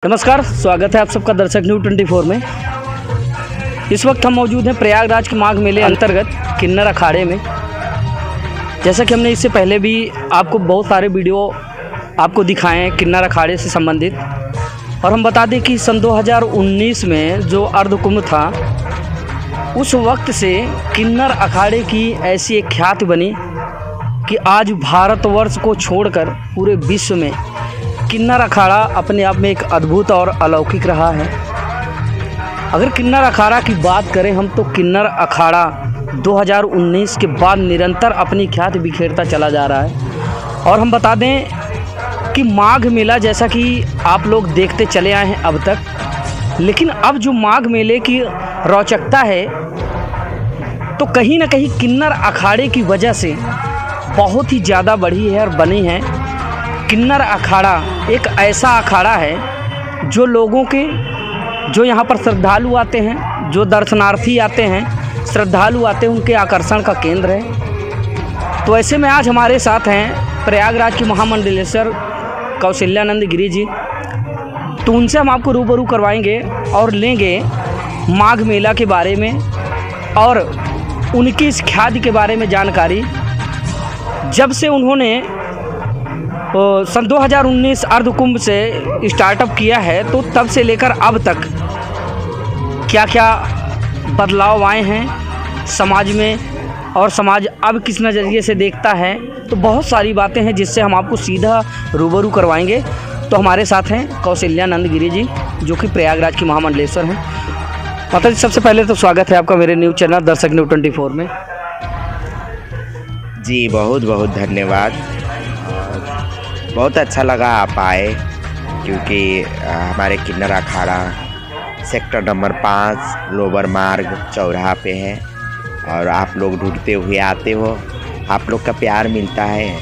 नमस्कार, स्वागत है आप सबका दर्शक न्यूज़ 24 में। इस वक्त हम मौजूद हैं प्रयागराज के माघ मेले अंतर्गत किन्नर अखाड़े में। जैसा कि हमने इससे पहले भी आपको बहुत सारे वीडियो आपको दिखाए हैं किन्नर अखाड़े से संबंधित, और हम बता दें कि सन 2019 में जो अर्धकुंभ था, उस वक्त से किन्नर अखाड़े की ऐसी एक ख्याति बनी कि आज भारतवर्ष को छोड़कर पूरे विश्व में किन्नर अखाड़ा अपने आप में एक अद्भुत और अलौकिक रहा है। अगर किन्नर अखाड़ा की बात करें हम, तो किन्नर अखाड़ा 2019 के बाद निरंतर अपनी ख्याति बिखेरता चला जा रहा है। और हम बता दें कि माघ मेला जैसा कि आप लोग देखते चले आए हैं अब तक, लेकिन अब जो माघ मेले की रोचकता है, तो कहीं ना कहीं किन्नर अखाड़े की वजह से बहुत ही ज़्यादा बढ़ी है और बनी है। किन्नर अखाड़ा एक ऐसा अखाड़ा है जो लोगों के, जो यहाँ पर श्रद्धालु आते हैं, जो दर्शनार्थी आते हैं, श्रद्धालु आते हैं, उनके आकर्षण का केंद्र है। तो ऐसे में आज हमारे साथ हैं प्रयागराज के महामंडलेश्वर कौशल्यानंद गिरी जी। तो उनसे हम आपको रूबरू करवाएंगे और लेंगे माघ मेला के बारे में और उनकी इस ख्याति के बारे में जानकारी। जब से उन्होंने सन 2019 अर्धकुंभ से स्टार्टअप किया है, तो तब से लेकर अब तक क्या क्या बदलाव आए हैं समाज में, और समाज अब किस नज़रिए से देखता है, तो बहुत सारी बातें हैं जिससे हम आपको सीधा रूबरू करवाएंगे। तो हमारे साथ हैं कौशल्यानंद गिरी जी, जो कि प्रयागराज के महामंडलेश्वर हैं। माता जी, सबसे पहले तो स्वागत है आपका मेरे न्यूज़ चैनल दर्शक न्यूज़ 24 में। जी बहुत बहुत धन्यवाद। बहुत अच्छा लगा आप आए, क्योंकि हमारे किन्नर अखाड़ा सेक्टर नंबर 5 लोबर मार्ग चौराहा पे है, और आप लोग ढूंढते हुए आते हो, आप लोग का प्यार मिलता है,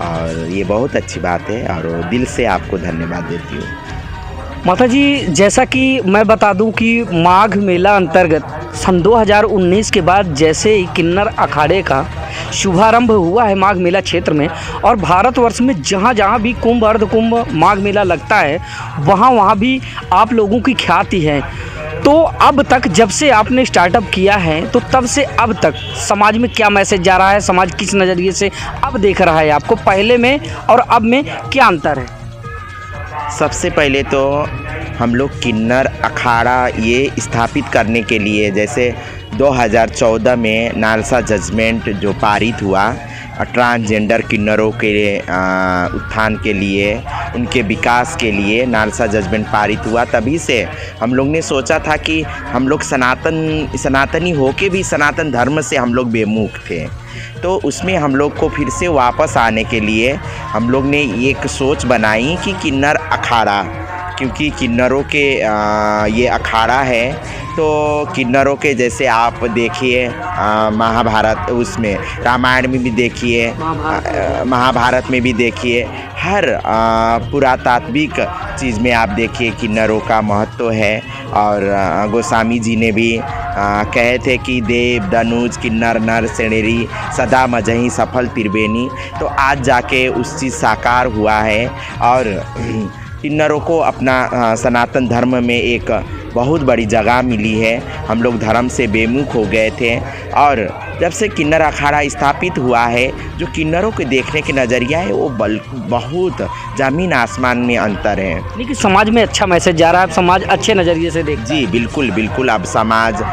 और ये बहुत अच्छी बात है, और दिल से आपको धन्यवाद देती हूँ। माता जी, जैसा कि मैं बता दूं कि माघ मेला अंतर्गत सन 2019 के बाद जैसे ही किन्नर अखाड़े का शुभारंभ हुआ है माघ मेला क्षेत्र में, और भारतवर्ष में जहाँ जहाँ भी कुंभ अर्धकुंभ माघ मेला लगता है, वहाँ भी आप लोगों की ख्याति है। तो अब तक जब से आपने स्टार्टअप किया है, तो तब से अब तक समाज में क्या मैसेज जा रहा है, समाज किस नज़रिए से अब देख रहा है आपको, पहले में और अब में क्या अंतर है? सबसे पहले तो हम लोग किन्नर अखाड़ा ये स्थापित करने के लिए, जैसे 2014 में नालसा जजमेंट जो पारित हुआ ट्रांसजेंडर किन्नरों के उत्थान के लिए, उनके विकास के लिए नालसा जजमेंट पारित हुआ, तभी से हम लोग ने सोचा था कि हम लोग सनातनी होके भी सनातन धर्म से हम लोग बेमुख थे। तो उसमें हम लोग को फिर से वापस आने के लिए हम लोग ने एक सोच बनाई कि किन्नर अखाड़ा, क्योंकि किन्नरों के ये अखाड़ा है, तो किन्नरों के जैसे आप देखिए महाभारत, उसमें रामायण में भी देखिए, महाभारत में भी देखिए, हर पुरातात्विक चीज़ में आप देखिए किन्नरों का महत्व है। और गोस्वामी जी ने भी कहे थे कि देव दनुज किन्नर नर सेनेरी सदा मजही सफल त्रिवेणी। तो आज जाके उस चीज़ साकार हुआ है, और किन्नरों को अपना सनातन धर्म में एक बहुत बड़ी जगह मिली है। हम लोग धर्म से बेमुख हो गए थे, और जब से किन्नर अखाड़ा स्थापित हुआ है, जो किन्नरों के देखने के नज़रिया है, वो बहुत ज़मीन आसमान में अंतर है। लेकिन समाज में अच्छा मैसेज जा रहा है, समाज अच्छे नज़रिए से देख। जी बिल्कुल बिल्कुल। अब समाज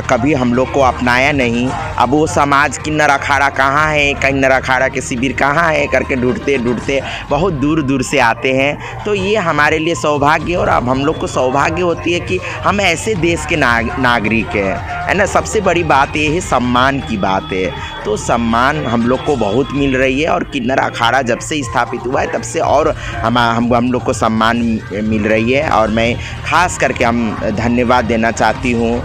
कभी हम लोग को अपनाया नहीं, अब वो समाज किन्नर अखाड़ा कहाँ है, किन्नर अखाड़ा के शिविर कहाँ है करके ढूंढते ढूंढते बहुत दूर दूर से आते हैं। तो ये हमारे लिए सौभाग्य, और अब हम लोग को सौभाग्य होती है कि हम ऐसे देश के नागरिक हैं, है ना। सबसे बड़ी बात ये है, सम्मान की बात है। तो सम्मान हम लोग को बहुत मिल रही है, और किन्नर अखाड़ा जब से स्थापित हुआ है तब से और हम लोग को सम्मान मिल रही है। और मैं ख़ास करके धन्यवाद देना चाहती हूँ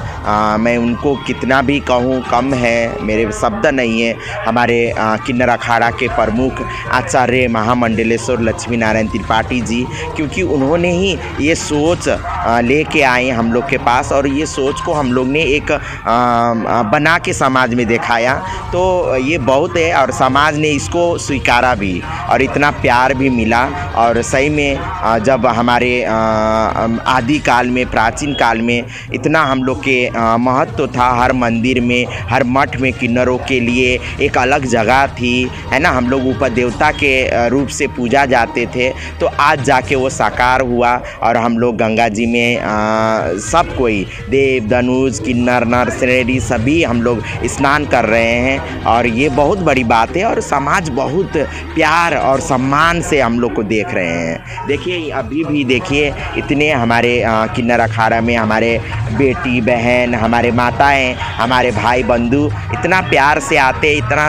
मैं उनको कितना भी कहूँ कम है, मेरे शब्द नहीं है। हमारे किन्नर अखाड़ा के प्रमुख आचार्य महामंडलेश्वर लक्ष्मी नारायण त्रिपाठी जी, क्योंकि उन्होंने ही ये सोच लेके आए हम लोग के पास, और ये सोच को हम लोग ने एक बना के समाज में दिखाया। तो ये बहुत है, और समाज ने इसको स्वीकारा भी और इतना प्यार भी मिला। और सही में जब हमारे आदि काल में, प्राचीन काल में इतना हम लोग के महत्व था, हर मंदिर में, हर मठ में किन्नरों के लिए एक अलग जगह थी, है ना। हम लोग ऊपर देवता के रूप से पूजा जाते थे। तो आज जाके वो साकार हुआ, और हम लोग गंगा जी में सब कोई देव, धनुष, किन्नर, नर, श्रेणी सभी हम लोग स्नान कर रहे हैं, और ये बहुत बड़ी बात है। और समाज बहुत प्यार और सम्मान से हम लोग को देख रहे हैं। देखिए अभी भी देखिए इतने हमारे किन्नर अखाड़ा में हमारे बेटी बहन, हमारे माताएं, हमारे भाई बंधु इतना प्यार से आते, इतना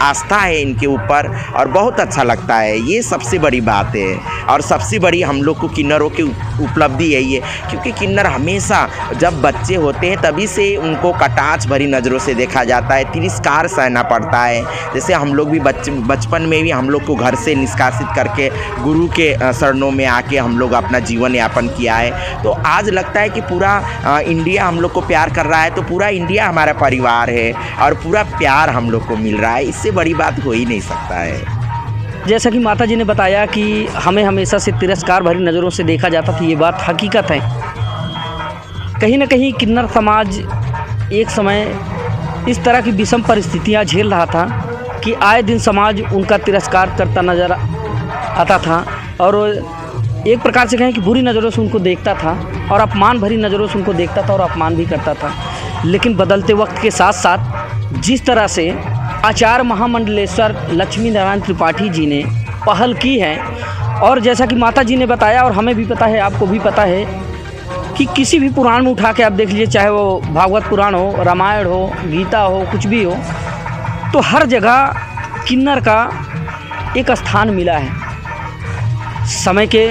आस्था है इनके ऊपर, और बहुत अच्छा लगता है। ये सबसे बड़ी बात है, और सबसे बड़ी हम लोग को किन्नरों की उपलब्धि यही है, क्योंकि किन्नर हमेशा जब बच्चे होते हैं तभी से उनको कटाक्ष भरी नज़रों से देखा जाता है, तिरस्कार सहना पड़ता है। जैसे हम लोग भी बचपन में भी हम लोग को घर से निष्कासित करके गुरु के शरणों में आके हम लोग अपना जीवन यापन किया है। तो आज लगता है कि पूरा इंडिया हम लोग को प्यार कर रहा है, तो पूरा इंडिया हमारा परिवार है, और पूरा प्यार हम लोग को मिल रहा है। इससे बड़ी बात हो ही नहीं सकता है। जैसा कि माता जी ने बताया कि हमें हमेशा से तिरस्कार भरी नज़रों से देखा जाता था, ये बात हकीकत है। कहीं ना कहीं किन्नर समाज एक समय इस तरह की विषम परिस्थितियां झेल रहा था कि आए दिन समाज उनका तिरस्कार करता नज़र आता था, और एक प्रकार से कहें कि बुरी नज़रों से उनको देखता था, और अपमान भरी नज़रों से उनको देखता था और अपमान भी करता था। लेकिन बदलते वक्त के साथ साथ जिस तरह से आचार्य महामंडलेश्वर लक्ष्मी नारायण त्रिपाठी जी ने पहल की है, और जैसा कि माता जी ने बताया और हमें भी पता है, आपको भी पता है, कि किसी भी पुराण में उठा के आप देख लीजिए, चाहे वो भागवत पुराण हो, रामायण हो, गीता हो, कुछ भी हो, तो हर जगह किन्नर का एक स्थान मिला है। समय के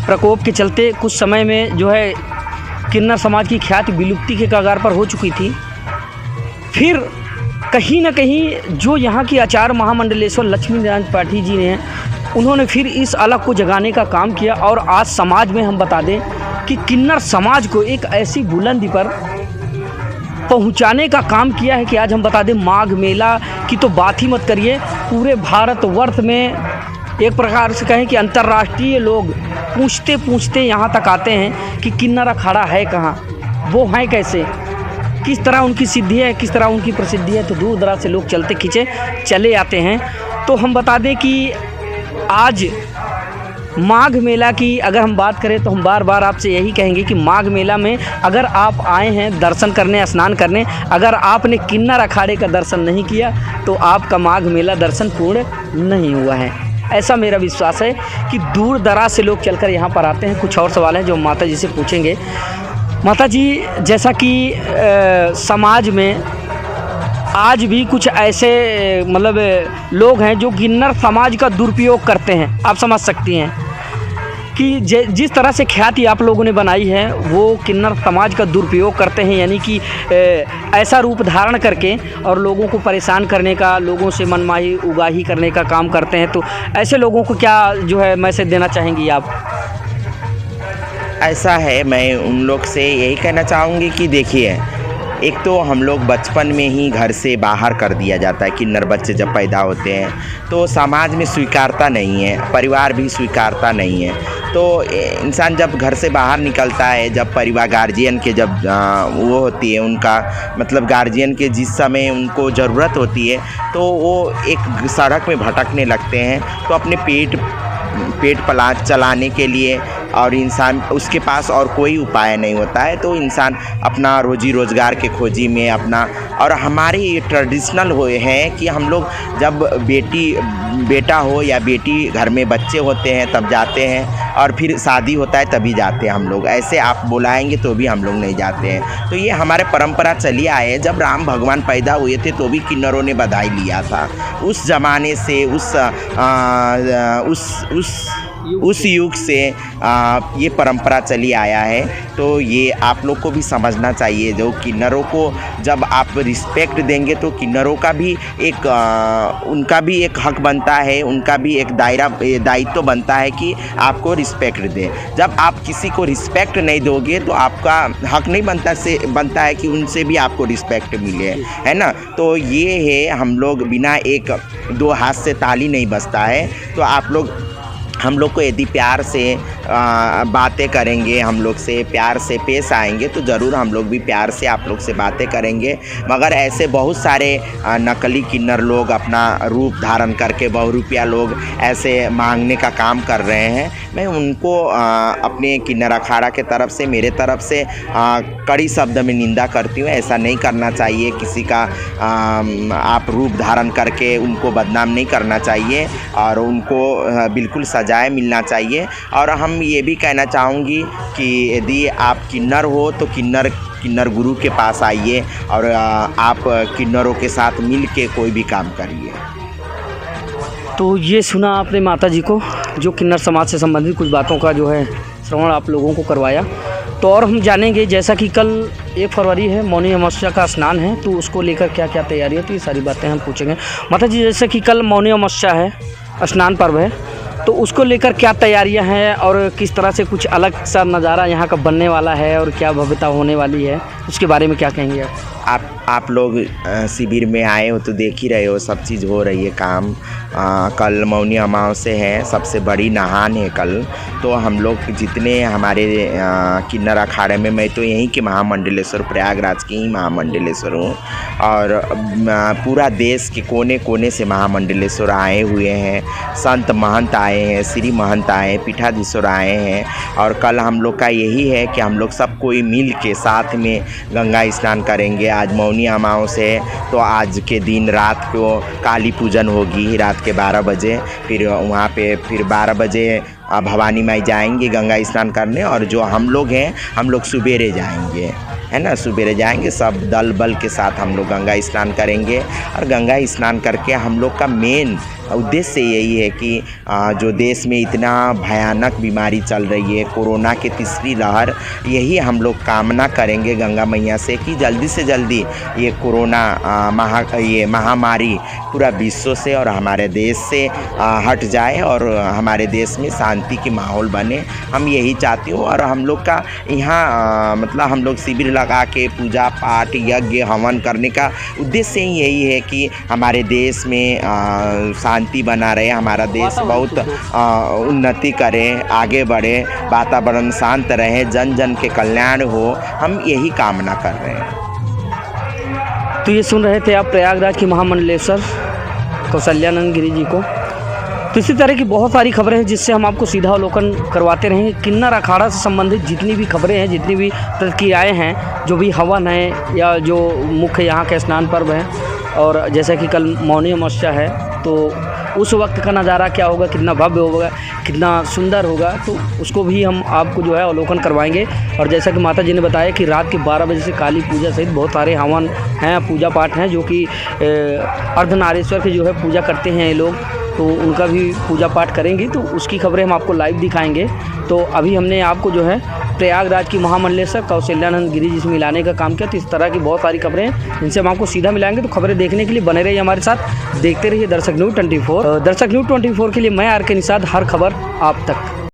प्रकोप के चलते कुछ समय में जो है किन्नर समाज की ख्याति विलुप्ति के कगार पर हो चुकी थी। फिर कहीं न कहीं जो यहाँ की आचार्य महामंडलेश्वर लक्ष्मी नारायण त्रिपाठी जी ने, उन्होंने फिर इस अलग को जगाने का काम किया, और आज समाज में हम बता दें कि किन्नर समाज को एक ऐसी बुलंदी पर पहुंचाने का काम किया है कि आज हम बता दें, माघ मेला की तो बात ही मत करिए, पूरे भारतवर्ष में एक प्रकार से कहें कि अंतर्राष्ट्रीय लोग पूछते पूछते यहाँ तक आते हैं कि किन्नर अखाड़ा है कहाँ, वो हैं कैसे, किस तरह उनकी सिद्धि है, किस तरह उनकी प्रसिद्धि है। तो दूर दराज से लोग चलते खींचे चले आते हैं। तो हम बता दें कि आज माघ मेला की अगर हम बात करें तो हम बार बार आपसे यही कहेंगे कि माघ मेला में अगर आप आए हैं दर्शन करने, स्नान करने, अगर आपने किन्नर अखाड़े का दर्शन नहीं किया तो आपका माघ मेला दर्शन पूर्ण नहीं हुआ है। ऐसा मेरा विश्वास है कि दूर दराज से लोग चलकर यहाँ पर आते हैं। कुछ और सवाल हैं जो माता जी से पूछेंगे। माता जी, जैसा कि समाज में आज भी कुछ ऐसे मतलब लोग हैं जो किन्नर समाज का दुरुपयोग करते हैं, आप समझ सकती हैं कि जिस तरह से ख्याति आप लोगों ने बनाई है वो किन्नर समाज का दुरुपयोग करते हैं, यानी कि ऐसा रूप धारण करके और लोगों को परेशान करने का, लोगों से मनमाही उगाही करने का काम करते हैं। तो ऐसे लोगों को क्या जो है मैसेज देना चाहेंगी आप? ऐसा है, मैं उन लोग से यही कहना चाहूँगी कि देखिए, एक तो हम लोग बचपन में ही घर से बाहर कर दिया जाता है। किन्नर बच्चे जब पैदा होते हैं तो समाज में स्वीकारता नहीं है, परिवार भी स्वीकारता नहीं है। तो इंसान जब घर से बाहर निकलता है, जब परिवार गार्जियन के जब वो होती है, उनका मतलब गार्जियन के जिस समय उनको ज़रूरत होती है तो वो एक सड़क में भटकने लगते हैं। तो अपने पेट पलाच चलाने के लिए और इंसान उसके पास और कोई उपाय नहीं होता है, तो इंसान अपना रोजी रोज़गार के खोजी में अपना, और हमारे ये ट्रेडिशनल हुए हैं कि हम लोग जब बेटा हो या बेटी घर में बच्चे होते हैं तब जाते हैं, और फिर शादी होता है तभी जाते हैं हम लोग। ऐसे आप बुलाएंगे तो भी हम लोग नहीं जाते हैं। तो ये हमारे परंपरा चली आए हैं। जब राम भगवान पैदा हुए थे तो भी किन्नरों ने बधाई लिया था। उस ज़माने से उस उस युग से ये परंपरा चली आया है। तो ये आप लोग को भी समझना चाहिए, जो किन्नरों को जब आप रिस्पेक्ट देंगे तो किन्नरों का भी एक उनका भी एक हक बनता है, उनका भी एक दायित्व बनता है कि आपको रिस्पेक्ट दें। जब आप किसी को रिस्पेक्ट नहीं दोगे तो आपका हक नहीं बनता है कि उनसे भी आपको रिस्पेक्ट मिले, है ना। तो ये है, हम लोग बिना एक दो हाथ से ताली नहीं बजता है। तो हम लोग को यदि प्यार से बातें करेंगे, हम लोग से प्यार से पेश आएंगे तो ज़रूर हम लोग भी प्यार से आप लोग से बातें करेंगे। मगर ऐसे बहुत सारे नकली किन्नर लोग अपना रूप धारण करके बहुरूपिया लोग ऐसे मांगने का काम कर रहे हैं। मैं उनको अपने किन्नर अखाड़ा के तरफ से, मेरे तरफ से कड़ी शब्द में निंदा करती हूँ। ऐसा नहीं करना चाहिए, किसी का आप रूप धारण करके उनको बदनाम नहीं करना चाहिए और उनको बिल्कुल सजाएं मिलना चाहिए। और हम ये भी कहना चाहूँगी कि यदि आप किन्नर हो तो किन्नर गुरु के पास आइए और आप किन्नरों के साथ मिल के कोई भी काम करिए। तो ये सुना आपने माता जी को, जो किन्नर समाज से संबंधित कुछ बातों का जो है श्रवण आप लोगों को करवाया। तो और हम जानेंगे, जैसा कि कल 1 फरवरी है, मौनी अमावस्या का स्नान है, तो उसको लेकर क्या क्या तैयारी है, तो ये सारी बातें हम पूछेंगे। माता जी, जैसे कि कल मौनी अमावस्या है, स्नान पर्व है, तो उसको लेकर क्या तैयारियां हैं और किस तरह से कुछ अलग सा नज़ारा यहाँ का बनने वाला है और क्या भव्यता होने वाली है, उसके बारे में क्या कहेंगे आप लोग शिविर में आए हो तो देख ही रहे हो, सब चीज़ हो रही है काम। कल मौनी अमावस्या है, सबसे बड़ी नहान है कल। तो हम लोग जितने हमारे किन्नर अखाड़े में, मैं तो यहीं के महामंडलेश्वर, प्रयागराज के ही महामंडलेश्वर हूँ, और पूरा देश के कोने कोने से महामंडलेश्वर आए हुए हैं। संत महंत आए हैं, श्री महंत आए, पीठाधीश्वर आए हैं। और कल हम लोग का यही है कि हम लोग सब कोई मिल के साथ में गंगा स्नान करेंगे। आज मौनी अमावस्या है, तो आज के दिन रात को काली पूजन होगी, रात के 12 बजे। फिर वहाँ पे 12 बजे भवानी माई जाएंगे गंगा स्नान करने। और जो हम लोग हैं, हम लोग सुबेरे जाएंगे, है ना, सुबेरे जाएंगे, सब दल बल के साथ हम लोग गंगा स्नान करेंगे। और गंगा स्नान करके हम लोग का मेन उद्देश्य यही है कि जो देश में इतना भयानक बीमारी चल रही है, कोरोना की तीसरी लहर, यही हम लोग कामना करेंगे गंगा मैया से कि जल्दी से जल्दी ये कोरोना ये महामारी पूरा विश्व से और हमारे देश से हट जाए और हमारे देश में शांति की माहौल बने। हम यही चाहती हूँ। और हम लोग का यहाँ मतलब हम लोग शिविर लगा के पूजा पाठ, यज्ञ, हवन करने का उद्देश्य ही यही है कि हमारे देश में शांति बना रहे, हमारा देश बहुत उन्नति करे, आगे बढ़े, वातावरण शांत रहे, जन जन के कल्याण हो। हम यही कामना कर रहे हैं। तो ये सुन रहे थे आप प्रयागराज की महामंडलेश्वर कौशल्यानंद गिरी जी को। तो इसी तरह की बहुत सारी खबरें हैं जिससे हम आपको सीधा अवलोकन करवाते रहेंगे। किन्नर अखाड़ा से संबंधित जितनी भी खबरें हैं, जितनी भी प्रतिक्रियाएँ हैं, जो भी हवन है या जो मुख्य यहाँ का स्नान पर्व है, और जैसा कि कल मौनी अमावस्या है, तो उस वक्त का नज़ारा क्या होगा, कितना भव्य होगा, कितना सुंदर होगा, तो उसको भी हम आपको जो है अवलोकन करवाएंगे। और जैसा कि माता जी ने बताया कि रात के 12 बजे से काली पूजा सहित बहुत सारे हवन हैं, पूजा पाठ हैं, जो कि अर्धनारीश्वर की जो है पूजा करते हैं ये लोग, तो उनका भी पूजा पाठ करेंगे। तो उसकी खबरें हम आपको लाइव दिखाएंगे। तो अभी हमने आपको जो है प्रयागराज की महामंडलेश्वर कौशल्यानंद गिरी जी से मिलाने का काम किया। तो इस तरह की बहुत सारी खबरें हैं जिनसे हम आपको सीधा मिलाएंगे। तो खबरें देखने के लिए बने रहिए हमारे साथ, देखते रहिए दर्शक न्यूज़ 24। दर्शक न्यूज़ 24 के लिए मैं आर के निषाद, हर खबर आप तक।